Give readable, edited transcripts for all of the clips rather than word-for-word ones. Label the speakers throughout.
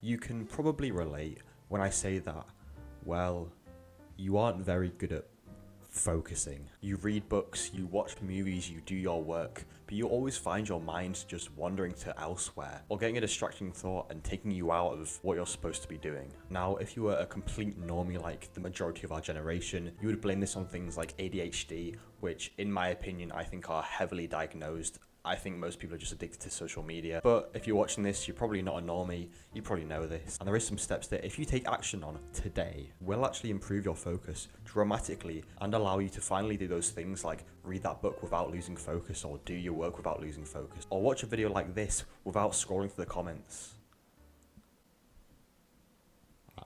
Speaker 1: You can probably relate when I say that, well, you aren't very good at focusing. You read books, you watch movies, you do your work, but you always find your mind just wandering to elsewhere, or getting a distracting thought and taking you out of what you're supposed to be doing. Now, if you were a complete normie like the majority of our generation, you would blame this on things like ADHD, which in my opinion, I think are heavily diagnosed. I think most people are just addicted to social media. But if you're watching this, you're probably not a normie, you probably know this. And there is some steps that if you take action on today, will actually improve your focus dramatically and allow you to finally do those things like read that book without losing focus, or do your work without losing focus, or watch a video like this without scrolling through the comments.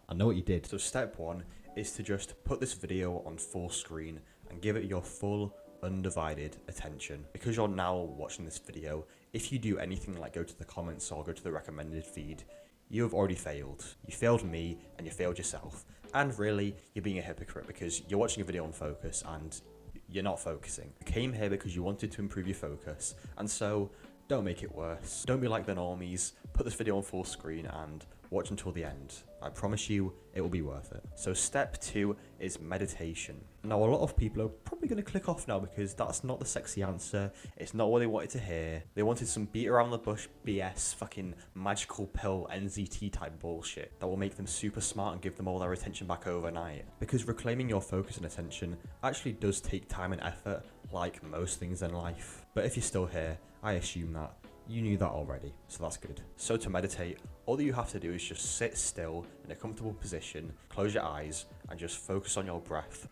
Speaker 1: I know what you did. So step one is to just put this video on full screen and give it your full undivided attention. Because you're now watching this video, if you do anything like go to the comments or go to the recommended feed, you have already failed. You failed me and you failed yourself. And really, you're being a hypocrite because you're watching a video on focus and you're not focusing. You came here because you wanted to improve your focus, and so don't make it worse. Don't be like the normies. Put this video on full screen and watch until the end. I promise you, it will be worth it. So step two is meditation. Now, a lot of people are probably going to click off now because that's not the sexy answer. It's not what they wanted to hear. They wanted some beat around the bush BS, fucking magical pill NZT type bullshit that will make them super smart and give them all their attention back overnight. Because reclaiming your focus and attention actually does take time and effort, like most things in life. But if you're still here, I assume that you knew that already, so that's good. So to meditate, all that you have to do is just sit still in a comfortable position, close your eyes, and just focus on your breath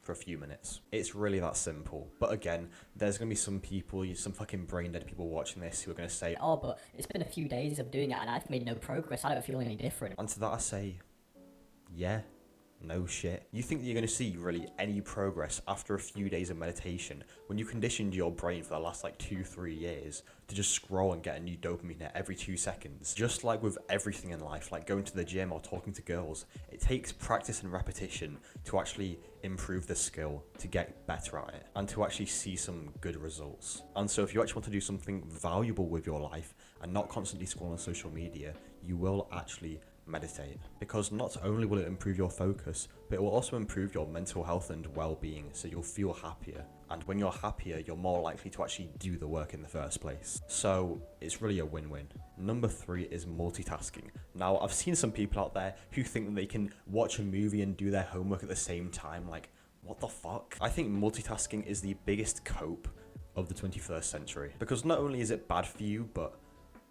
Speaker 1: for a few minutes. It's really that simple. But again, there's going to be some people, some fucking brain dead people watching this who are going to say,
Speaker 2: oh, but it's been a few days of doing it and I've made no progress, I don't feel any different.
Speaker 1: And to that I say, yeah. No shit. You think that you're going to see really any progress after a few days of meditation when you conditioned your brain for the last like 2-3 years to just scroll and get a new dopamine hit every 2 seconds? Just like with everything in life, like going to the gym or talking to girls, it takes practice and repetition to actually improve the skill, to get better at it, and to actually see some good results. And so if you actually want to do something valuable with your life and not constantly scroll on social media, you will actually meditate, because not only will it improve your focus, but it will also improve your mental health and well-being, so you'll feel happier, and when you're happier, you're more likely to actually do the work in the first place. So it's really a win-win. Number 3 is multitasking. Now, I've seen some people out there who think that they can watch a movie and do their homework at the same time. Like, what the fuck? I think multitasking is the biggest cope of the 21st century, because not only is it bad for you, but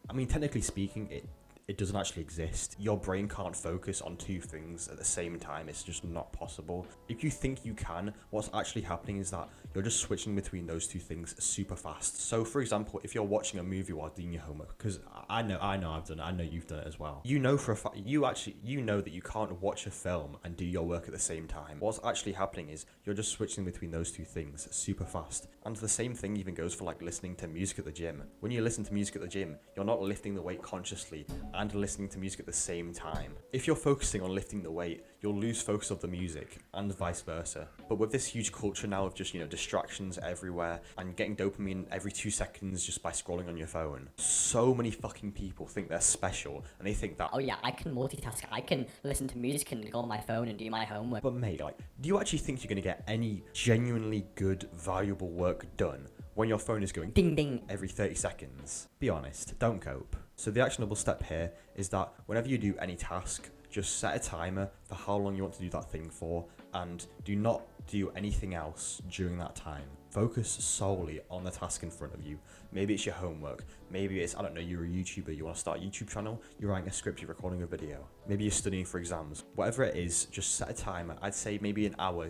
Speaker 1: I mean, technically speaking, it doesn't actually exist. Your brain can't focus on 2 things at the same time. It's just not possible. If you think you can, what's actually happening is that you're just switching between those 2 things super fast. So for example, if you're watching a movie while doing your homework, because I know I've done it, I know you've done it as well. You know for a fact, you know that you can't watch a film and do your work at the same time. What's actually happening is you're just switching between those 2 things super fast. And the same thing even goes for like listening to music at the gym. When you listen to music at the gym, you're not lifting the weight consciously and listening to music at the same time. If you're focusing on lifting the weight, you'll lose focus of the music, and vice versa. But with this huge culture now of just, distractions everywhere and getting dopamine every 2 seconds just by scrolling on your phone, so many fucking people think they're special, and they think that,
Speaker 2: oh yeah, I can multitask, I can listen to music and go on my phone and do my homework.
Speaker 1: But mate, like, do you actually think you're going to get any genuinely good, valuable work done when your phone is going
Speaker 2: ding ding
Speaker 1: every 30 seconds? Be honest, don't cope. So the actionable step here is that whenever you do any task, just set a timer for how long you want to do that thing for, and do not do anything else during that time. Focus solely on the task in front of you. Maybe it's your homework. Maybe it's, I don't know, you're a YouTuber, you want to start a YouTube channel, you're writing a script, you're recording a video. Maybe you're studying for exams. Whatever it is, just set a timer. I'd say maybe an hour,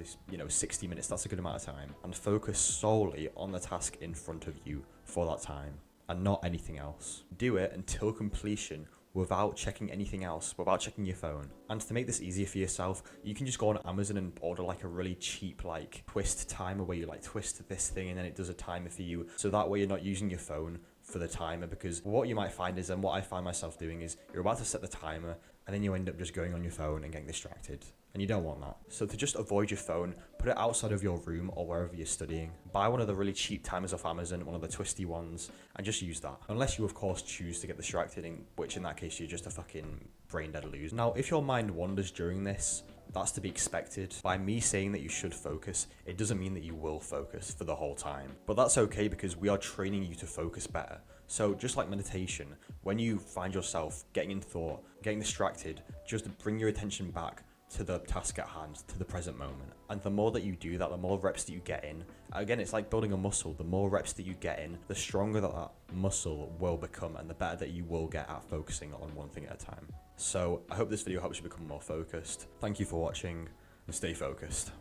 Speaker 1: 60 minutes, that's a good amount of time. And focus solely on the task in front of you for that time, and not anything else. Do it until completion without checking anything else, without checking your phone. And to make this easier for yourself, you can just go on Amazon and order like a really cheap like twist timer where you like twist this thing and then it does a timer for you. So that way you're not using your phone for the timer, because what you might find is, and what I find myself doing is, you're about to set the timer and then you end up just going on your phone and getting distracted. and you don't want that. So to just avoid your phone, put it outside of your room or wherever you're studying. Buy one of the really cheap timers off Amazon, one of the twisty ones, and just use that. Unless you of course choose to get distracted, in which in that case you're just a fucking brain dead loser. Now, if your mind wanders during this, that's to be expected. By me saying that you should focus, it doesn't mean that you will focus for the whole time. But that's okay, because we are training you to focus better. So just like meditation, when you find yourself getting in thought, getting distracted, just bring your attention back to the task at hand, to the present moment. And the more that you do that, the more reps that you get in. Again, it's like building a muscle. The more reps that you get in, the stronger that muscle will become, and the better that you will get at focusing on one thing at a time. So I hope this video helps you become more focused. Thank you for watching, and stay focused.